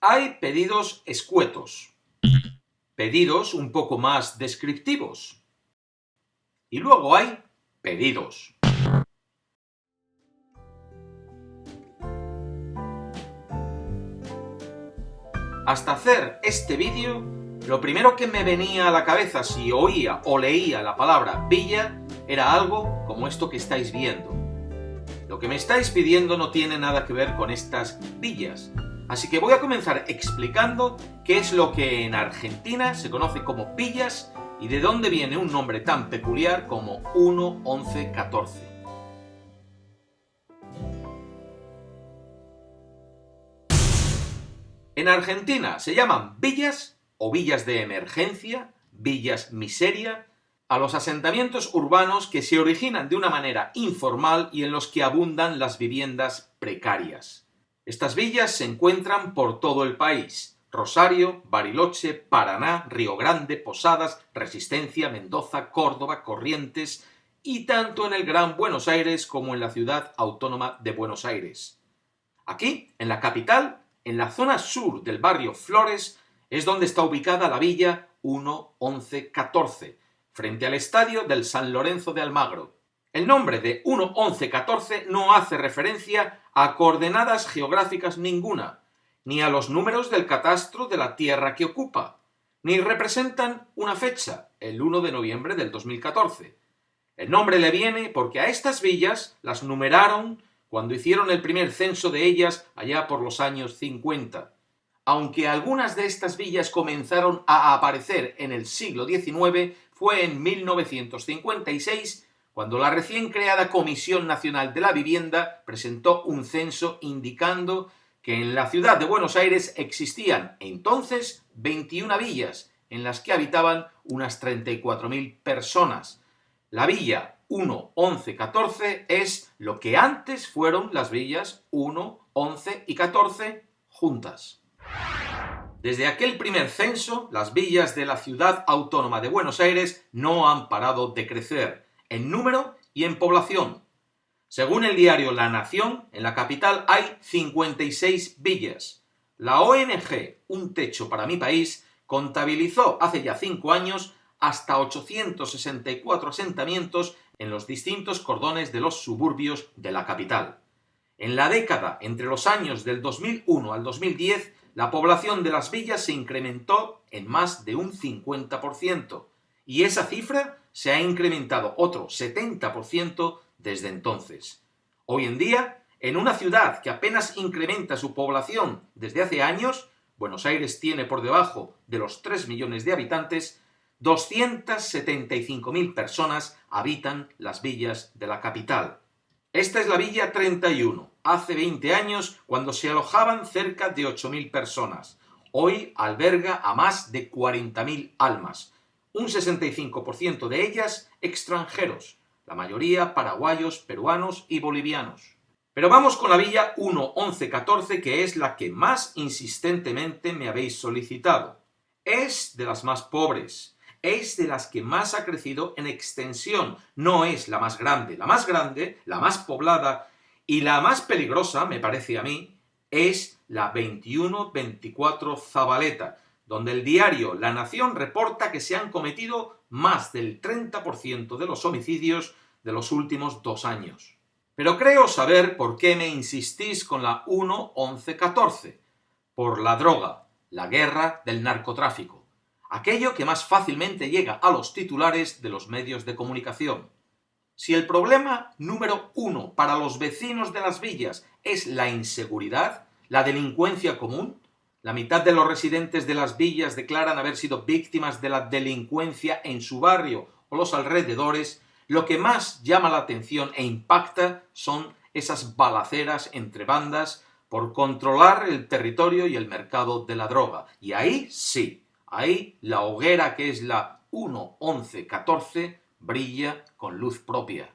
Hay pedidos escuetos, pedidos un poco más descriptivos y luego hay pedidos. Hasta hacer este vídeo, lo primero que me venía a la cabeza si oía o leía la palabra villa era algo como esto que estáis viendo. Lo que me estáis pidiendo no tiene nada que ver con estas villas, así que voy a comenzar explicando qué es lo que en Argentina se conoce como villas y de dónde viene un nombre tan peculiar como 1, 11, 14. En Argentina se llaman villas o villas de emergencia, villas miseria, a los asentamientos urbanos que se originan de una manera informal y en los que abundan las viviendas precarias. Estas villas se encuentran por todo el país: Rosario, Bariloche, Paraná, Río Grande, Posadas, Resistencia, Mendoza, Córdoba, Corrientes y tanto en el Gran Buenos Aires como en la ciudad autónoma de Buenos Aires. Aquí, en la capital, en la zona sur del barrio Flores, es donde está ubicada la villa 1, 11, 14, frente al estadio del San Lorenzo de Almagro. El nombre de 1, 11, 14 no hace referencia a coordenadas geográficas ninguna, ni a los números del catastro de la tierra que ocupa, ni representan una fecha, el 1 de noviembre del 2014. El nombre le viene porque a estas villas las numeraron cuando hicieron el primer censo de ellas allá por los años 50. Aunque algunas de estas villas comenzaron a aparecer en el siglo XIX, fue en 1956 cuando la recién creada Comisión Nacional de la Vivienda presentó un censo indicando que en la ciudad de Buenos Aires existían entonces 21 villas, en las que habitaban unas 34.000 personas. La villa 1, 11, 14 es lo que antes fueron las villas 1, 11 y 14 juntas. Desde aquel primer censo, las villas de la ciudad autónoma de Buenos Aires no han parado de crecer, en número y en población. Según el diario La Nación, en la capital hay 56 villas. La ONG Un Techo para mi País contabilizó hace ya 5 años hasta 864 asentamientos en los distintos cordones de los suburbios de la capital. En la década entre los años del 2001 al 2010, la población de las villas se incrementó en más de un 50%, y esa cifra se ha incrementado otro 70% desde entonces. Hoy en día, en una ciudad que apenas incrementa su población desde hace años, Buenos Aires tiene por debajo de los 3 millones de habitantes, 275.000 personas habitan las villas de la capital. Esta es la Villa 31, hace 20 años cuando se alojaban cerca de 8.000 personas. Hoy alberga a más de 40.000 almas, un 65% de ellas extranjeros, la mayoría paraguayos, peruanos y bolivianos. Pero vamos con la Villa 1, 11, 14, que es la que más insistentemente me habéis solicitado. Es de las más pobres, es de las que más ha crecido en extensión, no es la más grande, la más poblada y la más peligrosa, me parece a mí, es la 21-24 Zabaleta, donde el diario La Nación reporta que se han cometido más del 30% de los homicidios de los últimos 2 años. Pero creo saber por qué me insistís con la 1, 11, 14. Por la droga, la guerra del narcotráfico. Aquello que más fácilmente llega a los titulares de los medios de comunicación. Si el problema número 1 para los vecinos de las villas es la inseguridad, la delincuencia común, la mitad de los residentes de las villas declaran haber sido víctimas de la delincuencia en su barrio o los alrededores, lo que más llama la atención e impacta son esas balaceras entre bandas por controlar el territorio y el mercado de la droga. Y ahí sí, ahí la hoguera que es la 1, 11, 14 brilla con luz propia.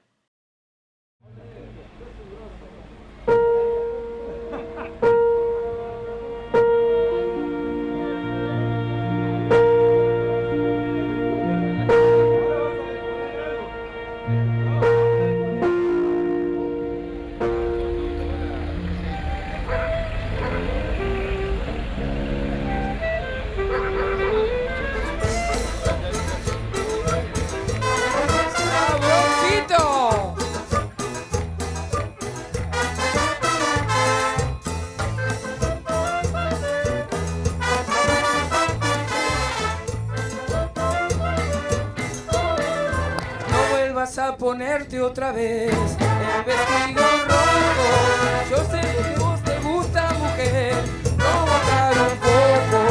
para ponerte otra vez el vestido rojo. Yo sé que vos te gusta, mujer, provocar un poco,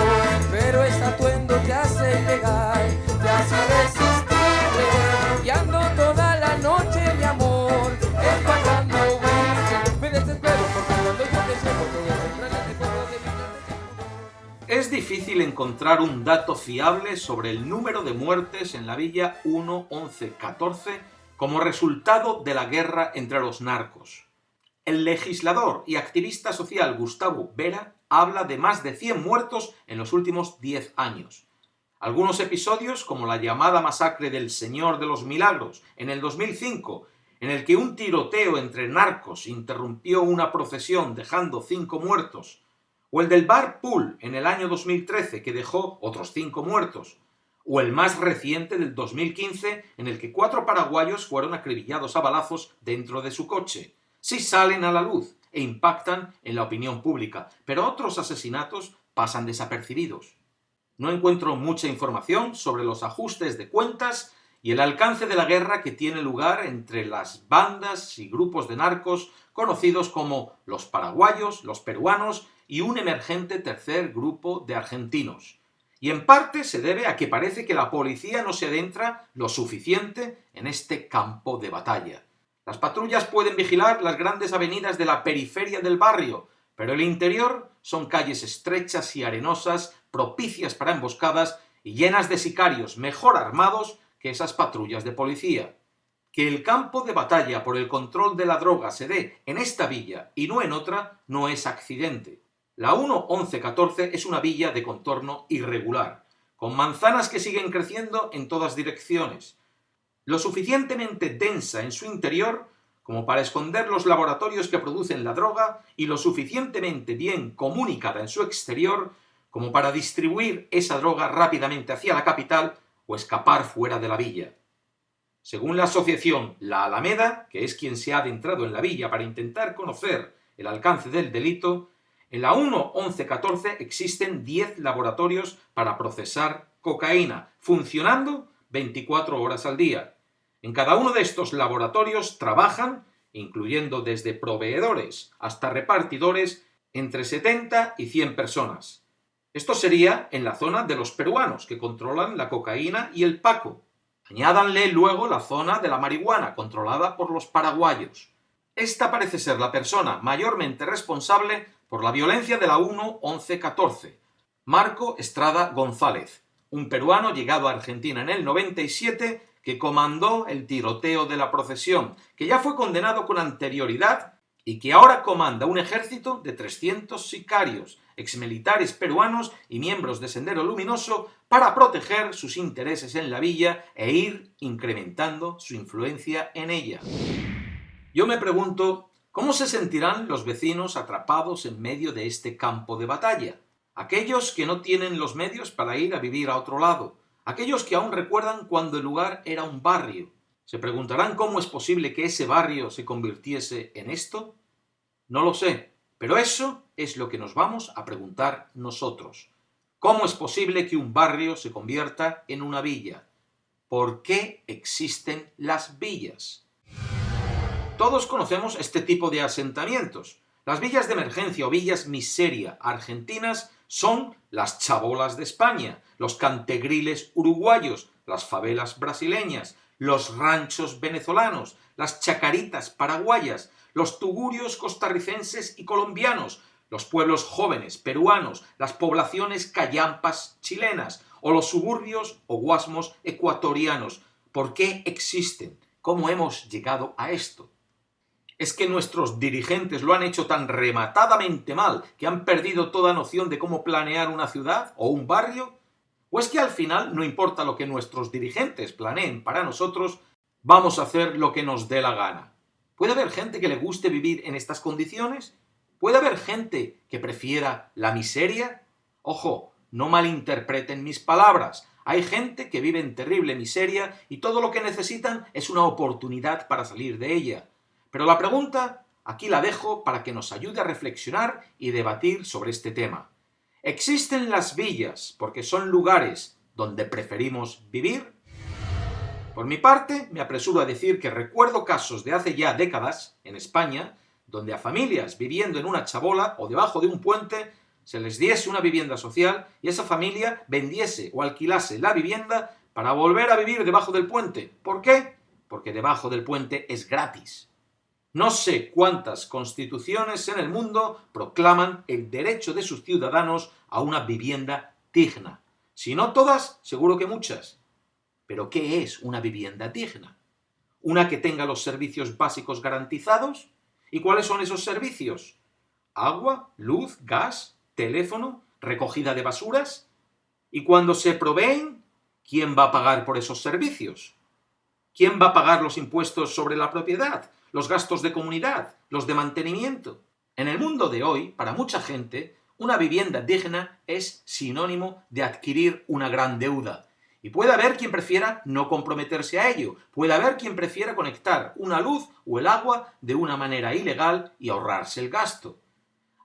pero este atuendo te hace ilegal, te hace irresistible, y ando toda la noche, mi amor, empacando whisky. Me desespero porque cuando yo te llevo todo el recuerdo de mi... Es difícil encontrar un dato fiable sobre el número de muertes en la Villa 1-11-14 como resultado de la guerra entre los narcos. El legislador y activista social Gustavo Vera habla de más de 100 muertos en los últimos 10 años. Algunos episodios, como la llamada masacre del Señor de los Milagros en el 2005, en el que un tiroteo entre narcos interrumpió una procesión dejando 5 muertos, o el del bar Pool en el año 2013 que dejó otros 5 muertos, o el más reciente del 2015 en el que 4 paraguayos fueron acribillados a balazos dentro de su coche. Sí salen a la luz e impactan en la opinión pública, pero otros asesinatos pasan desapercibidos. No encuentro mucha información sobre los ajustes de cuentas y el alcance de la guerra que tiene lugar entre las bandas y grupos de narcos conocidos como los paraguayos, los peruanos y un emergente tercer grupo de argentinos. Y en parte se debe a que parece que la policía no se adentra lo suficiente en este campo de batalla. Las patrullas pueden vigilar las grandes avenidas de la periferia del barrio, pero el interior son calles estrechas y arenosas, propicias para emboscadas y llenas de sicarios mejor armados que esas patrullas de policía. Que el campo de batalla por el control de la droga se dé en esta villa y no en otra no es accidente. La 1-11-14 es una villa de contorno irregular, con manzanas que siguen creciendo en todas direcciones, lo suficientemente densa en su interior como para esconder los laboratorios que producen la droga y lo suficientemente bien comunicada en su exterior como para distribuir esa droga rápidamente hacia la capital o escapar fuera de la villa. Según la asociación La Alameda, que es quien se ha adentrado en la villa para intentar conocer el alcance del delito, en la 1-11-14 existen 10 laboratorios para procesar cocaína, funcionando 24 horas al día. En cada uno de estos laboratorios trabajan, incluyendo desde proveedores hasta repartidores, entre 70 y 100 personas. Esto sería en la zona de los peruanos, que controlan la cocaína y el paco. Añádanle luego la zona de la marihuana, controlada por los paraguayos. Esta parece ser la persona mayormente responsable por la violencia de la 1-11-14, Marco Estrada González, un peruano llegado a Argentina en el 97 que comandó el tiroteo de la procesión, que ya fue condenado con anterioridad y que ahora comanda un ejército de 300 sicarios, exmilitares peruanos y miembros de Sendero Luminoso para proteger sus intereses en la villa e ir incrementando su influencia en ella. Yo me pregunto, ¿cómo se sentirán los vecinos atrapados en medio de este campo de batalla? Aquellos que no tienen los medios para ir a vivir a otro lado, aquellos que aún recuerdan cuando el lugar era un barrio, ¿se preguntarán cómo es posible que ese barrio se convirtiese en esto? No lo sé, pero eso es lo que nos vamos a preguntar nosotros. ¿Cómo es posible que un barrio se convierta en una villa? ¿Por qué existen las villas? Todos conocemos este tipo de asentamientos. Las villas de emergencia o villas miseria argentinas son las chabolas de España, los cantegriles uruguayos, las favelas brasileñas, los ranchos venezolanos, las chacaritas paraguayas, los tugurios costarricenses y colombianos, los pueblos jóvenes peruanos, las poblaciones callampas chilenas o los suburbios o guasmos ecuatorianos. ¿Por qué existen? ¿Cómo hemos llegado a esto? ¿Es que nuestros dirigentes lo han hecho tan rematadamente mal que han perdido toda noción de cómo planear una ciudad o un barrio? ¿O es que al final no importa lo que nuestros dirigentes planeen para nosotros, vamos a hacer lo que nos dé la gana? ¿Puede haber gente que le guste vivir en estas condiciones? ¿Puede haber gente que prefiera la miseria? Ojo, no malinterpreten mis palabras. Hay gente que vive en terrible miseria y todo lo que necesitan es una oportunidad para salir de ella. Pero la pregunta aquí la dejo para que nos ayude a reflexionar y debatir sobre este tema. ¿Existen las villas porque son lugares donde preferimos vivir? Por mi parte, me apresuro a decir que recuerdo casos de hace ya décadas, en España, donde a familias viviendo en una chabola o debajo de un puente se les diese una vivienda social y esa familia vendiese o alquilase la vivienda para volver a vivir debajo del puente. ¿Por qué? Porque debajo del puente es gratis. No sé cuántas constituciones en el mundo proclaman el derecho de sus ciudadanos a una vivienda digna. Si no todas, seguro que muchas. ¿Pero qué es una vivienda digna? ¿Una que tenga los servicios básicos garantizados? ¿Y cuáles son esos servicios? ¿Agua, luz, gas, teléfono, recogida de basuras? ¿Y cuando se proveen, quién va a pagar por esos servicios? ¿Quién va a pagar los impuestos sobre la propiedad, los gastos de comunidad, los de mantenimiento? En el mundo de hoy, para mucha gente, una vivienda digna es sinónimo de adquirir una gran deuda. Y puede haber quien prefiera no comprometerse a ello, puede haber quien prefiera conectar una luz o el agua de una manera ilegal y ahorrarse el gasto.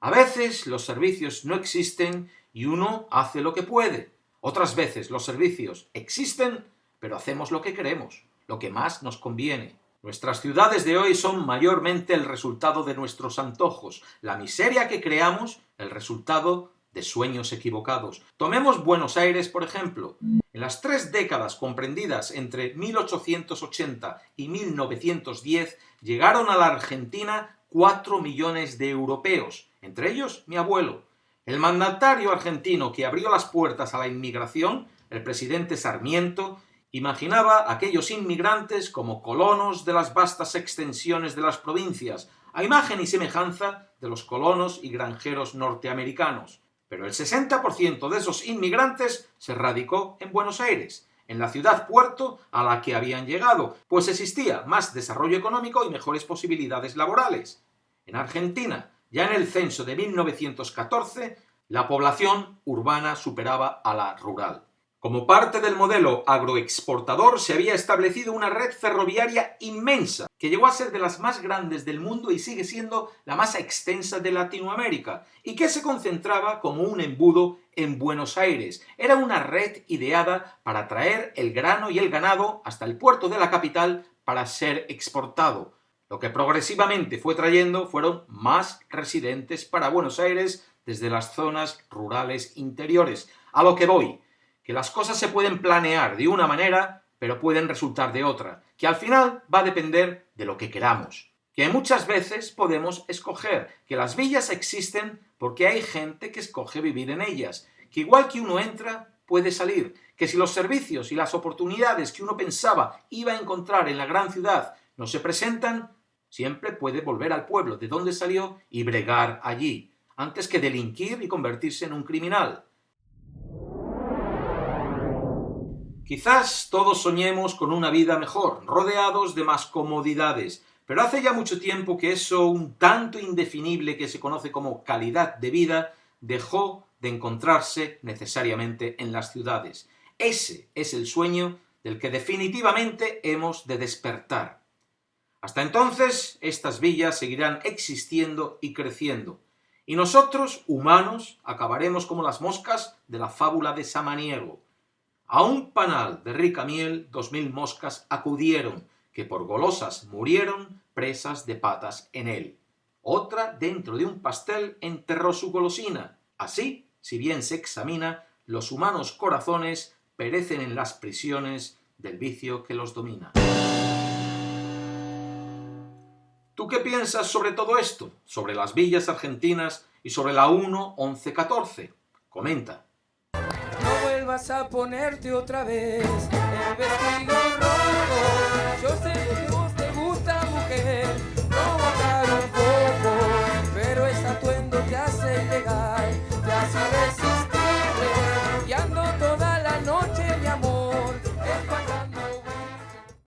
A veces los servicios no existen y uno hace lo que puede. Otras veces los servicios existen, pero hacemos lo que queremos, lo que más nos conviene. Nuestras ciudades de hoy son mayormente el resultado de nuestros antojos, la miseria que creamos, el resultado de sueños equivocados. Tomemos Buenos Aires, por ejemplo. En las 3 décadas comprendidas entre 1880 y 1910 llegaron a la Argentina 4 millones de europeos, entre ellos mi abuelo. El mandatario argentino que abrió las puertas a la inmigración, el presidente Sarmiento, imaginaba a aquellos inmigrantes como colonos de las vastas extensiones de las provincias, a imagen y semejanza de los colonos y granjeros norteamericanos. Pero el 60% de esos inmigrantes se radicó en Buenos Aires, en la ciudad-puerto a la que habían llegado, pues existía más desarrollo económico y mejores posibilidades laborales. En Argentina, ya en el censo de 1914, la población urbana superaba a la rural. Como parte del modelo agroexportador se había establecido una red ferroviaria inmensa, que llegó a ser de las más grandes del mundo y sigue siendo la más extensa de Latinoamérica, y que se concentraba como un embudo en Buenos Aires. Era una red ideada para traer el grano y el ganado hasta el puerto de la capital para ser exportado. Lo que progresivamente fue trayendo fueron más residentes para Buenos Aires desde las zonas rurales interiores. A lo que voy, que las cosas se pueden planear de una manera, pero pueden resultar de otra, que al final va a depender de lo que queramos. Que muchas veces podemos escoger, que las villas existen porque hay gente que escoge vivir en ellas, que igual que uno entra, puede salir, que si los servicios y las oportunidades que uno pensaba iba a encontrar en la gran ciudad no se presentan, siempre puede volver al pueblo de donde salió y bregar allí, antes que delinquir y convertirse en un criminal. Quizás todos soñemos con una vida mejor, rodeados de más comodidades, pero hace ya mucho tiempo que eso un tanto indefinible que se conoce como calidad de vida dejó de encontrarse necesariamente en las ciudades. Ese es el sueño del que definitivamente hemos de despertar. Hasta entonces, estas villas seguirán existiendo y creciendo, y nosotros, humanos, acabaremos como las moscas de la fábula de Samaniego. A un panal de rica miel 2000 moscas acudieron, que por golosas murieron presas de patas en él. Otra dentro de un pastel enterró su golosina. Así, si bien se examina, los humanos corazones perecen en las prisiones del vicio que los domina. ¿Tú qué piensas sobre todo esto? ¿Sobre las villas argentinas y sobre la 1-11-14? Comenta. No vuelvas a ponerte otra vez el vestido rojo. Yo sé